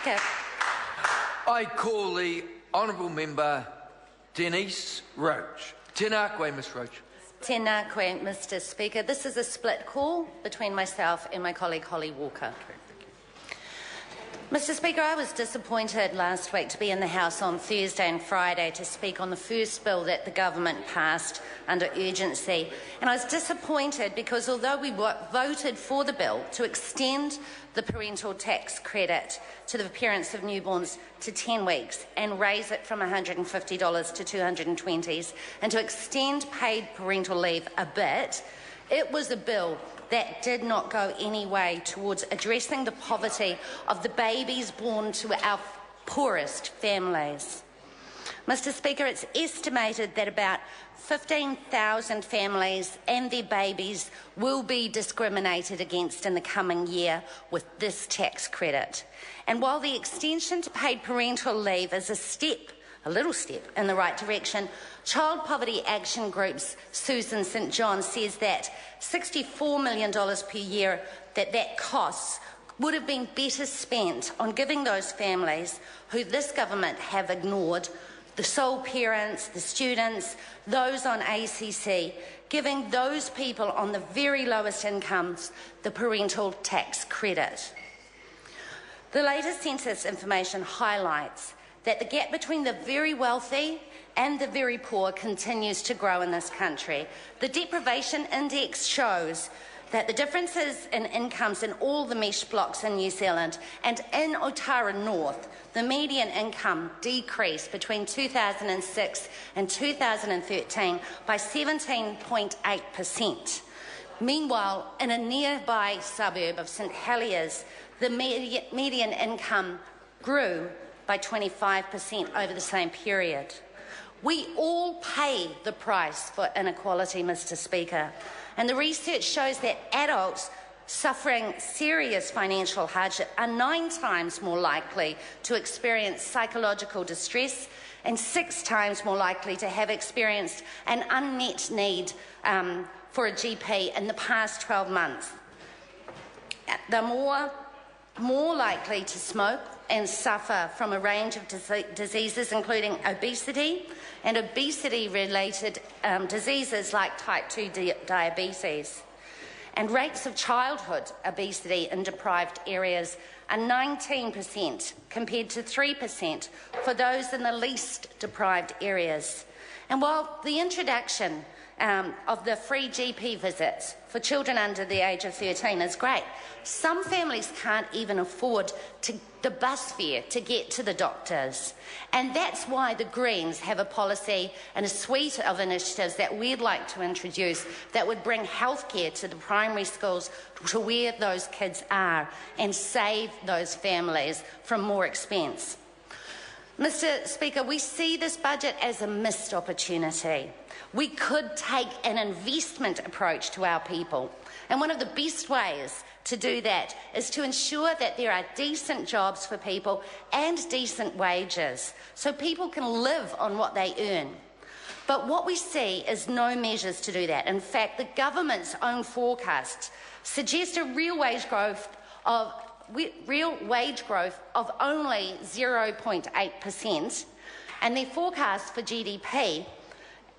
Speaker. I call the Honourable Member Denise Roach. Tēnā koe, Ms Roach. Tēnā koe, Mr Speaker. This is a split call between myself and my colleague Holly Walker. Mr Speaker, I was disappointed last week to be in the House on Thursday and Friday to speak on the first bill that the government passed under urgency. And I was disappointed because although we voted for the bill to extend the parental tax credit to the parents of newborns to 10 weeks and raise it from $150 to $220 and to extend paid parental leave a bit, it was a bill that did not go any way towards addressing the poverty of the babies born to our poorest families. Mr Speaker, it's estimated that about 15,000 families and their babies will be discriminated against in the coming year with this tax credit. And while the extension to paid parental leave is a little step in the right direction, Child Poverty Action Group's Susan St John says that $64 million per year that costs would have been better spent on giving those families who this government have ignored, the sole parents, the students, those on ACC, giving those people on the very lowest incomes the parental tax credit. The latest census information highlights that the gap between the very wealthy and the very poor continues to grow in this country. The deprivation index shows that the differences in incomes in all the mesh blocks in New Zealand and in Otara North, the median income decreased between 2006 and 2013 by 17.8%. Meanwhile, in a nearby suburb of St Heliers, the median income grew by 25% over the same period. We all pay the price for inequality, Mr Speaker, and the research shows that adults suffering serious financial hardship are 9 times more likely to experience psychological distress and 6 times more likely to have experienced an unmet need for a GP in the past 12 months. They're more likely to smoke and suffer from a range of diseases, including obesity and obesity-related diseases like type 2 diabetes. And rates of childhood obesity in deprived areas are 19% compared to 3% for those in the least deprived areas. And while the introduction of the free GP visits for children under the age of 13 is great, some families can't even afford the bus fare to get to the doctors. And that's why the Greens have a policy and a suite of initiatives that we'd like to introduce that would bring healthcare to the primary schools to where those kids are and save those families from more expense. Mr Speaker, we see this budget as a missed opportunity. We could take an investment approach to our people, and one of the best ways to do that is to ensure that there are decent jobs for people and decent wages so people can live on what they earn. But what we see is no measures to do that. In fact, the government's own forecasts suggest a real wage growth of only 0.8%, and their forecast for GDP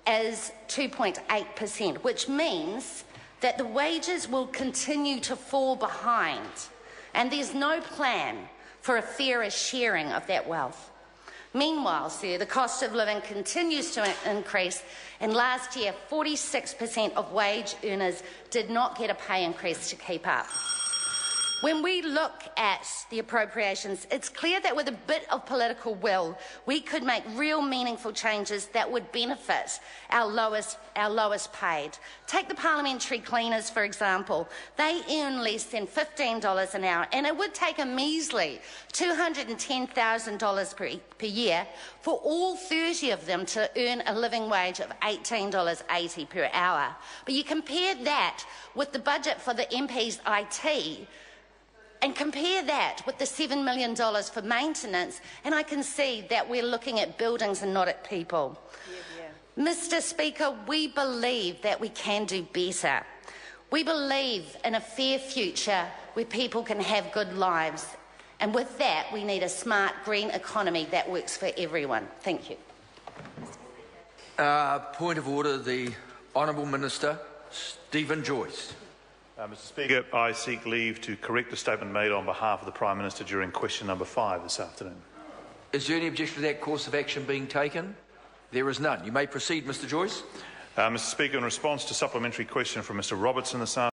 is 2.8%, which means that the wages will continue to fall behind, and there's no plan for a fairer sharing of that wealth. Meanwhile, sir, the cost of living continues to increase, and last year 46% of wage earners did not get a pay increase to keep up. When we look at the appropriations, it's clear that with a bit of political will, we could make real meaningful changes that would benefit our lowest paid. Take the parliamentary cleaners, for example. They earn less than $15 an hour, and it would take a measly $210,000 per year for all 30 of them to earn a living wage of $18.80 per hour. But you compare that with the budget for the MP's IT, and compare that with the $7 million for maintenance, and I can see that we're looking at buildings and not at people. Mr Speaker, we believe that we can do better. We believe in a fair future where people can have good lives, And with that, we need a smart green economy that works for everyone. Thank you. Point of order, the Honourable Minister, Stephen Joyce. Mr Speaker, I seek leave to correct a statement made on behalf of the Prime Minister during question number 5 this afternoon. Is there any objection to that course of action being taken? There is none. You may proceed, Mr Joyce. Mr Speaker, in response to supplementary question from Mr Robertson this afternoon,